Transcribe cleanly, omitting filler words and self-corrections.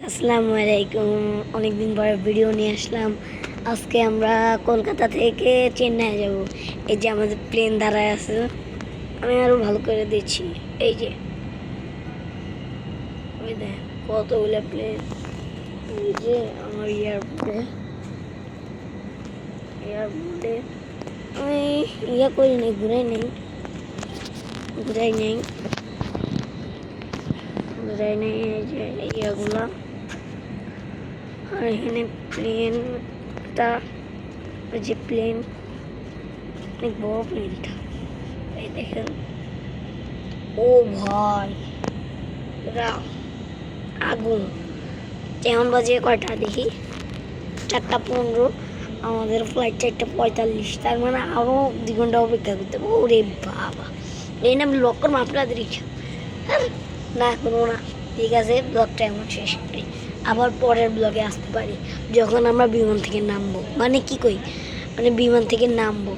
আসসালামু আলাইকুম। অনেকদিন পরে ভিডিও নিয়ে আসলাম। আজকে আমরা কলকাতা থেকে চেন্নাই যাব। এই যে আমাদের প্লেন দাঁড়ায় আছে, আমি আরো ভালো করে দিচ্ছি। এই যে ওই দেখ কতগুলো প্লেন। এই যে আমার এয়ারপোর্টে আমি করি নাই, ঘুরাই নেই এই যে ইয়াগুলা। আর এখানে প্লেনটা, ওই যে প্লেন, অনেক বড় প্লেনটা, এই দেখেন। ও ভাই, এটা আগুন। এখন বাজে কয়টা দেখি, 4:15। আমাদের ফ্লাইট 4:45, তার মানে আরও 2 ঘন্টা অপেক্ষা করতে হবে। ওরে বাবা, এই না আমি লক করবো আপনাদের ইচ্ছা। না করবো না, ঠিক আছে। ব্লগটা এমন শেষ করি, আবার পরের ব্লগে আসতে পারি যখন আমরা বিমান থেকে নামবো। মানে কি কই, মানে বিমান থেকে নামবো।